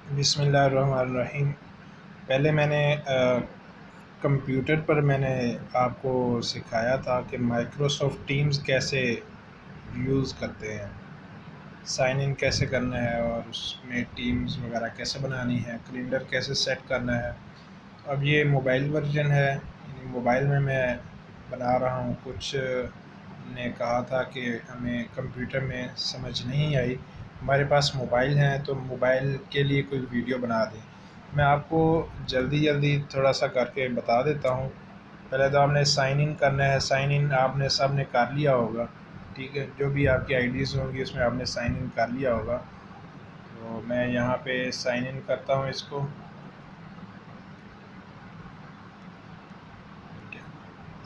बिस्मिल्लाहिर्रहमानिर्रहीम। पहले मैंने कंप्यूटर पर मैंने आपको सिखाया था कि माइक्रोसॉफ़्ट टीम्स कैसे यूज़ करते हैं, साइन इन कैसे करना है और उसमें टीम्स वगैरह कैसे बनानी है, कैलेंडर कैसे सेट करना है। अब ये मोबाइल वर्जन है, मोबाइल में मैं बना रहा हूँ। कुछ ने कहा था कि हमें कंप्यूटर में समझ नहीं आई, हमारे पास मोबाइल हैं तो मोबाइल के लिए कोई वीडियो बना दें। मैं आपको जल्दी जल्दी थोड़ा सा करके बता देता हूँ। पहले तो आपने साइन इन करना है। साइन इन आपने सब ने कर लिया होगा, ठीक है। जो भी आपकी आईडीज़ होंगी उसमें आपने साइन इन कर लिया होगा। तो मैं यहाँ पे साइन इन करता हूँ इसको।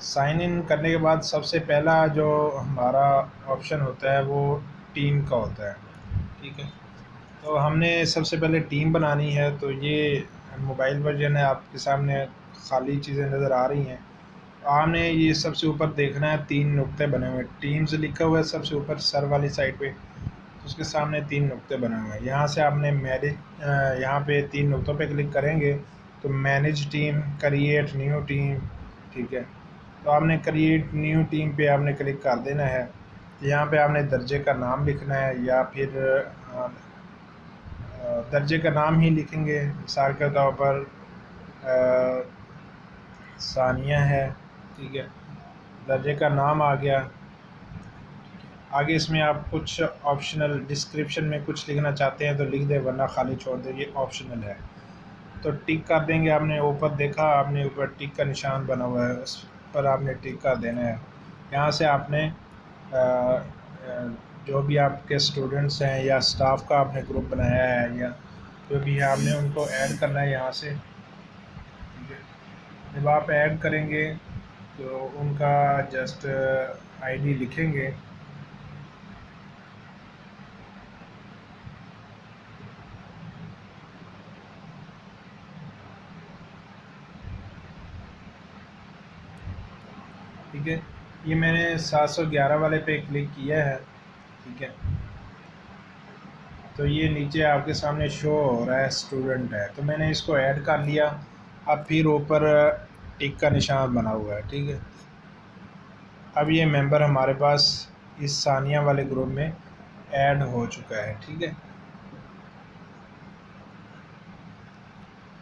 साइन इन करने के बाद सबसे पहला जो हमारा ऑप्शन होता है वो टीम का होता है, ठीक है। तो हमने सबसे पहले टीम बनानी है। तो ये मोबाइल वर्जन है, आपके सामने खाली चीज़ें नज़र आ रही हैं। आपने ये सबसे ऊपर देखना है, 3 नुक्ते बने हुए हैं, टीम्स लिखा हुआ है सबसे ऊपर सर वाली साइड पे। तो उसके सामने 3 नुक्ते बने हुए हैं। यहाँ से आपने यहाँ पे 3 नुक्तों पे क्लिक करेंगे तो manage team, create new team, ठीक है। तो आपने क्रिएट न्यू टीम पे आपने क्लिक कर देना है। तो यहाँ पे आपने दर्जे का नाम लिखना है या फिर दर्जे का नाम ही लिखेंगे। मिसाल के तौर पर सानिया है, ठीक है। दर्जे का नाम आ गया। आगे इसमें आप कुछ ऑप्शनल डिस्क्रिप्शन में कुछ लिखना चाहते हैं तो लिख दें, वरना खाली छोड़ दें, ये ऑप्शनल है। तो टिक कर देंगे। आपने ऊपर देखा, आपने ऊपर टिक का निशान बना हुआ है, उस पर आपने टिक कर देना है। यहाँ से आपने जो भी आपके स्टूडेंट्स हैं या स्टाफ का आपने ग्रुप बनाया है या जो भी है, आपने उनको ऐड करना है यहाँ से, ठीक है। जब आप ऐड करेंगे तो उनका जस्ट आईडी लिखेंगे। ठीक है, ये मैंने 711 वाले पे क्लिक किया है, ठीक है। तो ये नीचे आपके सामने शो हो रहा है स्टूडेंट है, तो मैंने इसको ऐड कर लिया। अब फिर ऊपर टिक का निशान बना हुआ है, ठीक है। अब ये मेंबर हमारे पास इस सानिया वाले ग्रुप में ऐड हो चुका है, ठीक है।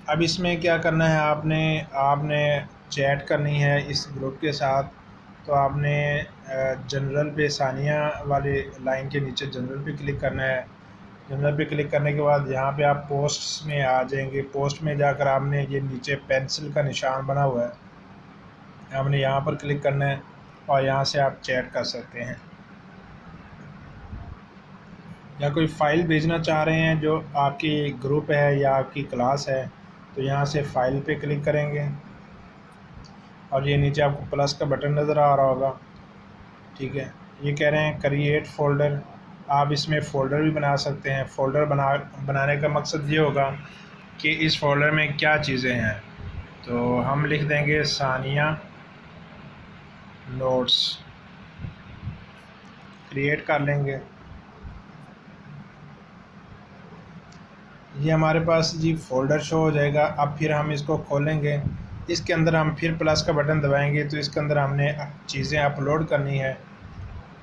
अब इसमें क्या करना है, आपने आपने चैट करनी है इस ग्रुप के साथ। तो आपने जनरल पे, सानिया वाले लाइन के नीचे जनरल पे क्लिक करना है। जनरल पे क्लिक करने के बाद यहाँ पे आप पोस्ट्स में आ जाएंगे। पोस्ट में जाकर आपने ये नीचे पेंसिल का निशान बना हुआ है, आपने यहाँ पर क्लिक करना है और यहाँ से आप चैट कर सकते हैं। या कोई फ़ाइल भेजना चाह रहे हैं जो आपकी ग्रुप है या आपकी क्लास है, तो यहाँ से फ़ाइल पे क्लिक करेंगे और ये नीचे आपको प्लस का बटन नज़र आ रहा होगा, ठीक है। ये कह रहे हैं क्रिएट फ़ोल्डर। आप इसमें फ़ोल्डर भी बना सकते हैं। फ़ोल्डर बनाने का मकसद ये होगा कि इस फ़ोल्डर में क्या चीज़ें हैं। तो हम लिख देंगे सानिया नोट्स, क्रिएट कर लेंगे। ये हमारे पास जी फ़ोल्डर शो हो जाएगा। अब फिर हम इसको खोलेंगे। इसके अंदर हम फिर प्लस का बटन दबाएंगे तो इसके अंदर हमने चीज़ें अपलोड करनी है।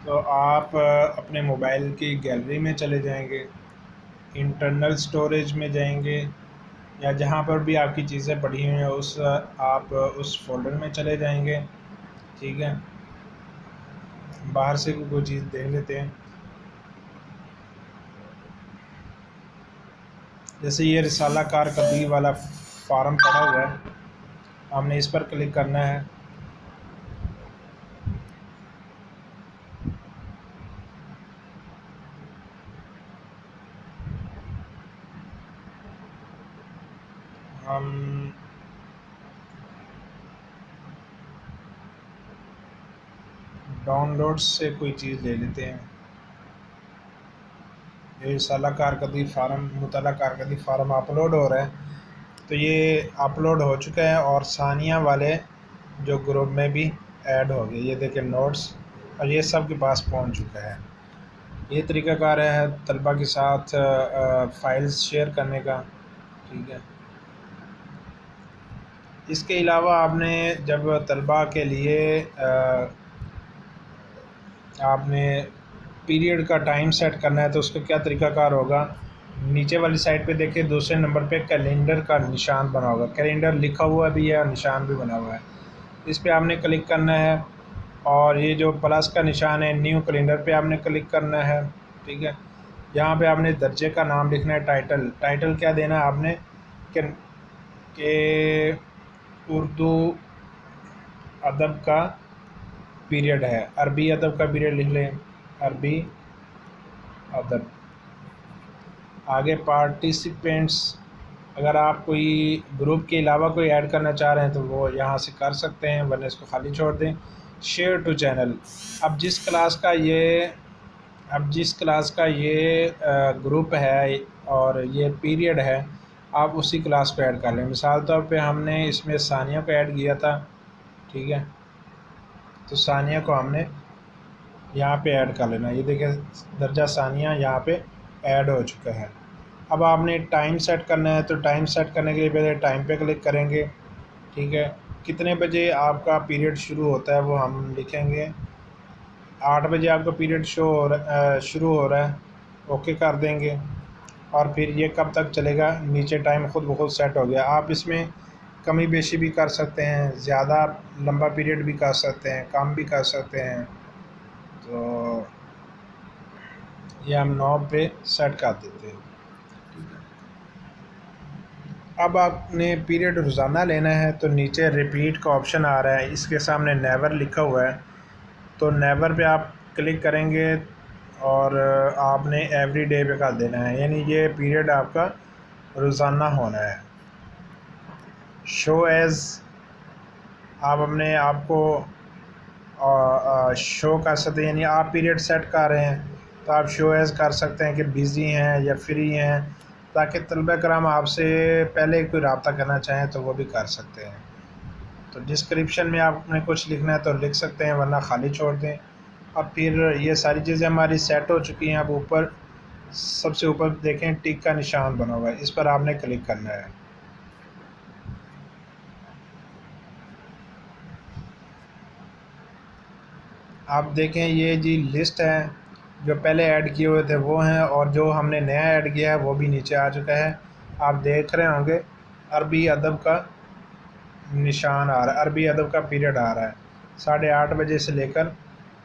तो आप अपने मोबाइल की गैलरी में चले जाएंगे, इंटरनल स्टोरेज में जाएंगे, या जहाँ पर भी आपकी चीज़ें पड़ी हुई हैं आप उस फोल्डर में चले जाएंगे, ठीक है। बाहर से कोई चीज़ देख लेते हैं। जैसे ये रिसाला कारकर्दगी वाला फार्म पड़ा हुआ है, हमने इस पर क्लिक करना है। हम डाउनलोड से कोई चीज़ ले लेते हैं। ये रिसाला कारकर्दगी फार्म, मुतल्ला कारकर्दगी फार्म अपलोड हो रहा है। तो ये अपलोड हो चुका है और सानिया वाले जो ग्रुप में भी ऐड हो गए। ये देखें नोट्स, और ये सब के पास पहुंच चुका है। ये तरीक़ाकार है तलबा के साथ फ़ाइल्स शेयर करने का। ठीक है। इसके अलावा आपने जब तलबा के लिए आपने पीरियड का टाइम सेट करना है तो उसका क्या तरीक़ाकार होगा। नीचे वाली साइड पे देखिए दूसरे नंबर पे कैलेंडर का निशान बना होगा, कैलेंडर लिखा हुआ भी है और निशान भी बना हुआ है। इस पे आपने क्लिक करना है और ये जो प्लस का निशान है न्यू कैलेंडर पे आपने क्लिक करना है। ठीक है। यहाँ पे आपने दर्जे का नाम लिखना है, टाइटल। टाइटल क्या देना है आपने कि उर्दू अदब का पीरियड है, अरबी अदब का पीरियड लिख लें, अरबी अदब। आगे पार्टिसिपेंट्स, अगर आप कोई ग्रुप के अलावा कोई ऐड करना चाह रहे हैं तो वो यहाँ से कर सकते हैं, वरना इसको खाली छोड़ दें। शेयर टू चैनल, अब जिस क्लास का ये ग्रुप है और ये पीरियड है, आप उसी क्लास को ऐड कर लें। मिसाल तौर पे हमने इसमें सानिया को ऐड किया था। ठीक है, तो सानिया को हमने यहाँ पे ऐड कर लेना। ये देखिए दर्जा सानिया यहाँ पे ऐड हो चुका है। अब आपने टाइम सेट करना है, तो टाइम सेट करने के लिए पहले टाइम पे क्लिक करेंगे। ठीक है, कितने बजे आपका पीरियड शुरू होता है वो हम लिखेंगे। 8 बजे आपका पीरियड शुरू हो रहा है, ओके कर देंगे। और फिर ये कब तक चलेगा, नीचे टाइम खुद ब खुद सेट हो गया। आप इसमें कमी बेशी भी कर सकते हैं, ज़्यादा लंबा पीरियड भी कर सकते हैं, कम भी कर सकते हैं। तो ये हम 9 पे सेट कर देते हैं। अब आपने पीरियड रोज़ाना लेना है तो नीचे रिपीट का ऑप्शन आ रहा है, इसके सामने नेवर लिखा हुआ है, तो नेवर पे आप क्लिक करेंगे और आपने एवरी डे पे कर देना है, यानी ये पीरियड आपका रोज़ाना होना है। शो एज़, आप अपने आप को शो कर सकते हैं, यानी आप पीरियड सेट कर रहे हैं तो आप शो एज़ कर सकते हैं कि बिज़ी हैं या फ्री हैं, ताकि तलबा कराम आपसे पहले कोई रब्ता करना चाहें तो वो भी कर सकते हैं। तो डिस्क्रिप्शन में आपने कुछ लिखना है तो लिख सकते हैं, वरना खाली छोड़ दें। अब फिर ये सारी चीज़ें हमारी सेट हो चुकी हैं। अब ऊपर सबसे ऊपर देखें टिक का निशान बना हुआ है, इस पर आपने क्लिक करना है। आप देखें ये जी लिस्ट है, जो पहले ऐड किए हुए थे वो हैं और जो हमने नया ऐड किया है वो भी नीचे आ चुका है। आप देख रहे होंगे अरबी अदब का निशान आ रहा है, अरबी अदब का पीरियड आ रहा है। 8:30 बजे से लेकर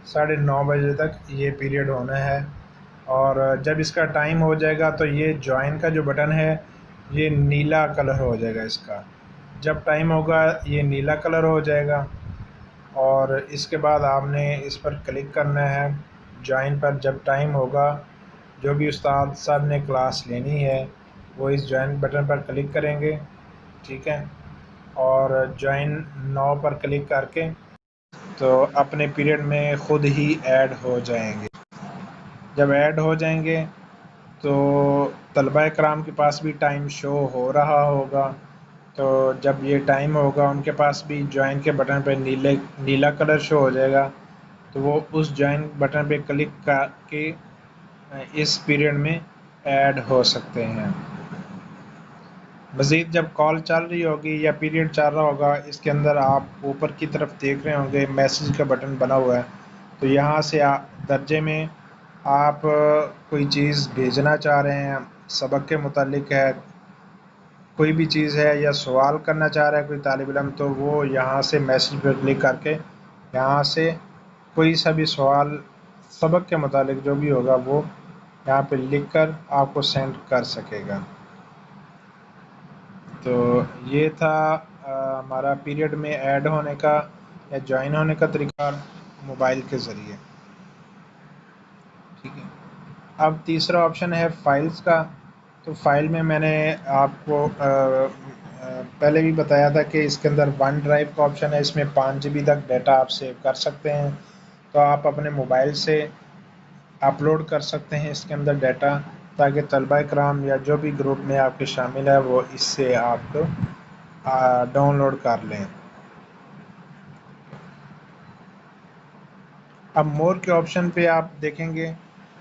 9:30 बजे तक ये पीरियड होना है। और जब इसका टाइम हो जाएगा तो ये जॉइन का जो बटन है ये नीला कलर हो जाएगा इसका। जब टाइम होगा ये नीला कलर हो जाएगा और इसके बाद आपने इस पर क्लिक करना है जॉइन पर। जब टाइम होगा, जो भी उस्ताद साहब ने क्लास लेनी है वो इस जॉइन बटन पर क्लिक करेंगे। ठीक है, और जॉइन नाउ पर क्लिक करके तो अपने पीरियड में ख़ुद ही ऐड हो जाएंगे। जब ऐड हो जाएंगे तो तलबा कराम के पास भी टाइम शो हो रहा होगा। तो जब ये टाइम होगा उनके पास भी जॉइन के बटन पे नीला कलर शो हो जाएगा, तो वो उस जॉइन बटन पे क्लिक करके इस पीरियड में ऐड हो सकते हैं। मज़ीद जब कॉल चल रही होगी या पीरियड चल रहा होगा, इसके अंदर आप ऊपर की तरफ देख रहे होंगे मैसेज का बटन बना हुआ है, तो यहाँ से दर्जे में आप कोई चीज़ भेजना चाह रहे हैं, सबक के मुतालिक है, कोई भी चीज़ है या सवाल करना चाह रहा है कोई तालिब इल्म, तो वो यहाँ से मैसेज पर क्लिक करके यहाँ से कोई सा भी सवाल सबक के मुतालिक जो भी होगा वो यहाँ पे लिख कर आपको सेंड कर सकेगा। तो ये था हमारा पीरियड में ऐड होने का या ज्वाइन होने का तरीका मोबाइल के ज़रिए। ठीक है, अब तीसरा ऑप्शन है फ़ाइल्स का। तो फ़ाइल में मैंने आपको पहले भी बताया था कि इसके अंदर वन ड्राइव का ऑप्शन है, इसमें 5 GB तक डाटा आप सेव कर सकते हैं। तो आप अपने मोबाइल से अपलोड कर सकते हैं इसके अंदर डाटा, ताकि तलबा कराम या जो भी ग्रुप में आपके शामिल है वो इससे आप डाउनलोड कर लें। अब मोर के ऑप्शन पे आप देखेंगे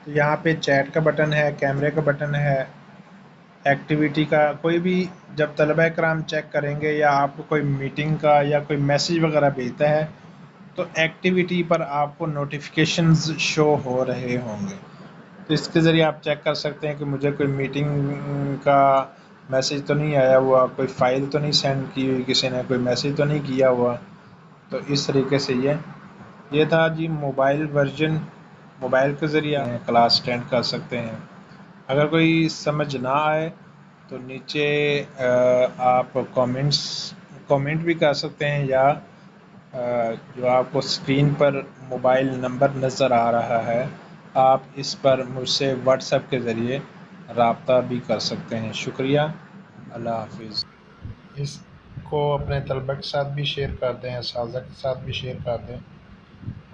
तो यहाँ पे चैट का बटन है, कैमरे का बटन है, एक्टिविटी का कोई भी जब तलबा कराम चेक करेंगे या आपको कोई मीटिंग का या कोई मैसेज वगैरह भेजता है तो एक्टिविटी पर आपको नोटिफिकेशंस शो हो रहे होंगे। तो इसके ज़रिए आप चेक कर सकते हैं कि मुझे कोई मीटिंग का मैसेज तो नहीं आया हुआ, कोई फ़ाइल तो नहीं सेंड की हुई, किसी ने कोई मैसेज तो नहीं किया हुआ। तो इस तरीके से ये था जी मोबाइल वर्जन। मोबाइल के ज़रिए क्लास अटेंड कर सकते हैं। अगर कोई समझ ना आए तो नीचे आप कमेंट भी कर सकते हैं, या जो आपको स्क्रीन पर मोबाइल नंबर नज़र आ रहा है आप इस पर मुझसे व्हाट्सएप के ज़रिए रब्ता भी कर सकते हैं। शुक्रिया, अल्लाह हाफिज़। इसको अपने तलबा के साथ भी शेयर कर दें, साझा के साथ भी शेयर कर दें,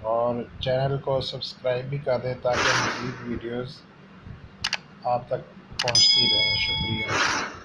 और चैनल को सब्सक्राइब भी कर दें ताकि मज़ीद वीडियोस आप तक पहुंचती रहें। शुक्रिया।